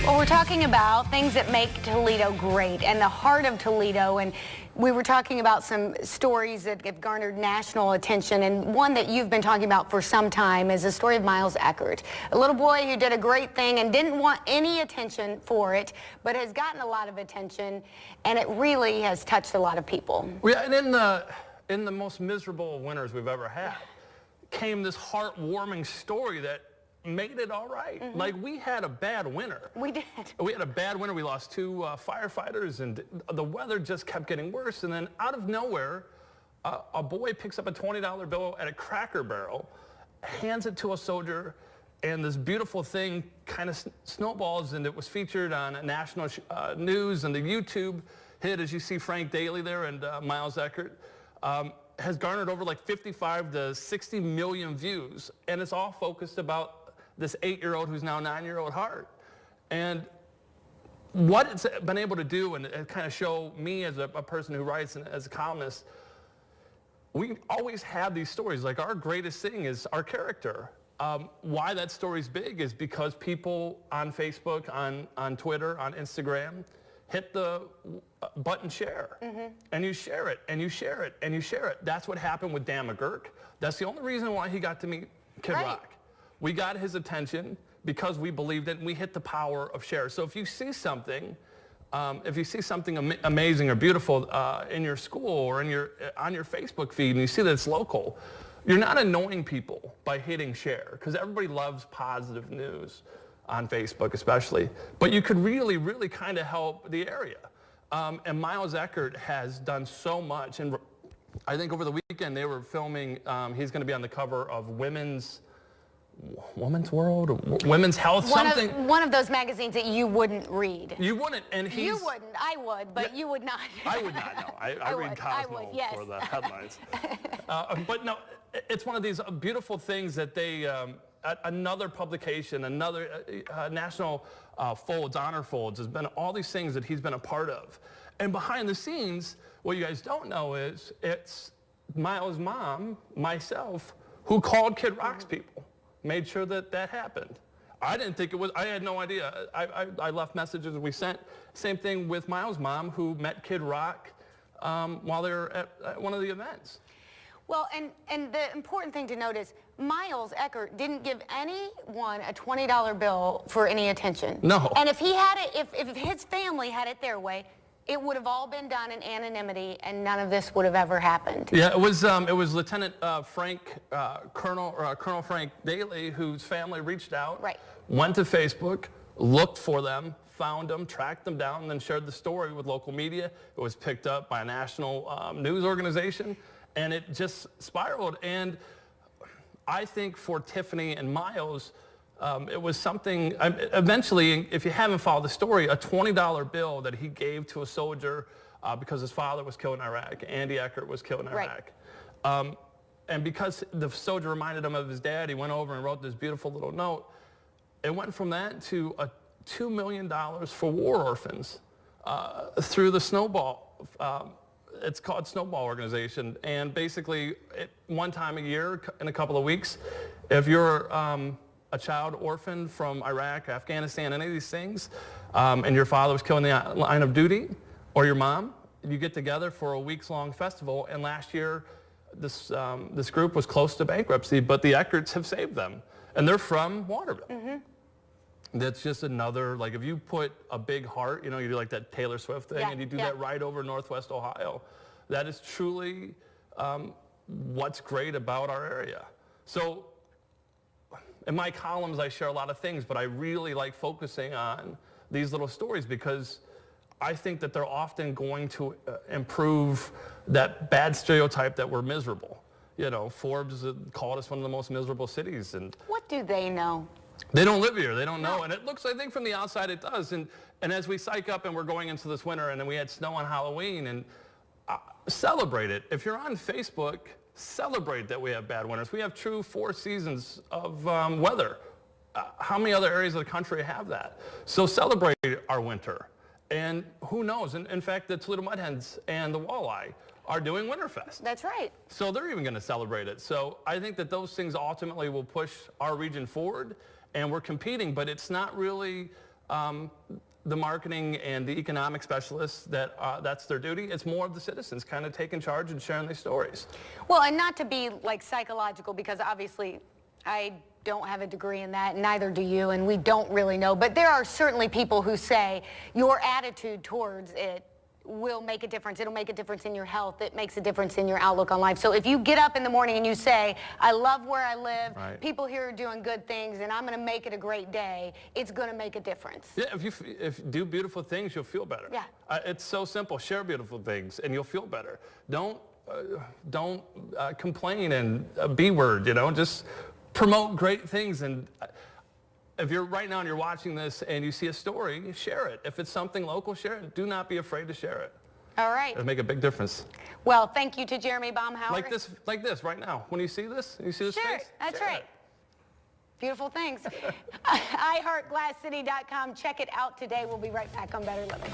Well, we're talking about things that make Toledo great and the heart of Toledo, and we were talking about some stories that have garnered national attention, and one that you've been talking about for some time is the story of Miles Eckert, a little boy who did a great thing and didn't want any attention for it, but has gotten a lot of attention, and it really has touched a lot of people. Yeah, and in the most miserable winters we've ever had came this heartwarming story that made it all right. Like, we had a bad winter. We did. We had a bad winter. We lost 2 firefighters, and the weather just kept getting worse. And then out of nowhere, a boy picks up a $20 bill at a Cracker Barrel, hands it to a soldier, and this beautiful thing kind of snowballs, and it was featured on national news, and the YouTube hit, as you see Frank Daly there, and Miles Eckert. Has garnered over like 55 to 60 million views, and it's all focused about this 8-year-old who's now 9-year-old Hart. And what it's been able to do, and kind of show me as a person who writes and as a columnist, we always have these stories. Like, our greatest thing is our character. Why that story's big is because people on Facebook, on Twitter, on Instagram, hit the button share, and you share it, and you share it, and you share it. That's what happened with Dan McGurk. That's the only reason why he got to meet Kid Rock. We got his attention because we believed it, and we hit the power of share. So if you see something, amazing or beautiful in your school or on your Facebook feed, and you see that it's local, you're not annoying people by hitting share, because everybody loves positive news on Facebook especially, but you could really, really kind of help the area. And Miles Eckert has done so much, and I think over the weekend they were filming, he's going to be on the cover of Women's World, or Women's Health, one of those magazines that you wouldn't read. You wouldn't, and he's... You wouldn't, I would, but you would not. I would not, no. I read Cosmo for the headlines. But no, it's one of these beautiful things that they... another publication, another national folds, honor folds, has been all these things that he's been a part of. And behind the scenes, what you guys don't know is it's Miles' mom, myself, who called Kid Rock's people, made sure that that happened. I didn't think it was, I had no idea. I left messages we sent. Same thing with Miles' mom, who met Kid Rock while they were at one of the events. Well, and the important thing to note is Miles Eckert didn't give anyone a $20 bill for any attention. No. And if he had it, if his family had it their way, it would have all been done in anonymity, and none of this would have ever happened. Yeah, it was Lieutenant Colonel Frank Daly, whose family reached out, went to Facebook, looked for them, found them, tracked them down, and then shared the story with local media. It was picked up by a national news organization, and it just spiraled. And I think for Tiffany and Miles, it was something, eventually, if you haven't followed the story, a $20 bill that he gave to a soldier because his father was killed in Iraq. Andy Eckert was killed in Iraq. And because the soldier reminded him of his dad, he went over and wrote this beautiful little note. It went from that to $2 million for war orphans through the Snowball. It's called Snowball Organization. And basically, one time a year, in a couple of weeks, if you're a child orphan from Iraq, Afghanistan, any of these things, and your father was killed in the line of duty, or your mom, you get together for a weeks-long festival. And last year, this group was close to bankruptcy, but the Eckerts have saved them. And they're from Waterville. That's just another, like, if you put a big heart, you know, you do like that Taylor Swift thing, and you do that right over Northwest Ohio. That is truly what's great about our area. So in my columns, I share a lot of things, but I really like focusing on these little stories because I think that they're often going to improve that bad stereotype that we're miserable. You know, Forbes called us one of the most miserable cities. And what do they know? They don't live here. They don't know. And it looks, I think, from the outside it does. And as we psych up and we're going into this winter, and then we had snow on Halloween, and celebrate it. If you're on Facebook, celebrate that we have bad winters. We have true 4 seasons of weather. How many other areas of the country have that? So celebrate our winter. And who knows? In fact, the Toledo Mud Hens and the Walleye are doing Winterfest. That's right. So they're even going to celebrate it. So I think that those things ultimately will push our region forward, and we're competing, but it's not really the marketing and the economic specialists that that's their duty. It's more of the citizens kind of taking charge and sharing their stories. Well, and not to be like psychological, because obviously I don't have a degree in that, and neither do you, and we don't really know. But there are certainly people who say your attitude towards it will make a difference. It'll make a difference in your health. It makes a difference in your outlook on life. So if you get up in the morning and you say, I love where I live, right. People here are doing good things, and I'm going to make it a great day, it's going to make a difference. Yeah, if you do beautiful things, you'll feel better. Yeah. It's so simple. Share beautiful things, and you'll feel better. Don't complain and a B word, you know, just promote great things. And if you're right now and you're watching this and you see a story, share it. If it's something local, share it. Do not be afraid to share it. All right. It'll make a big difference. Well, thank you to Jeremy Baumhower. Like this right now. When you see this Sure, face, that's share right. it. Beautiful things. iHeartGlassCity.com. Check it out today. We'll be right back on Better Living.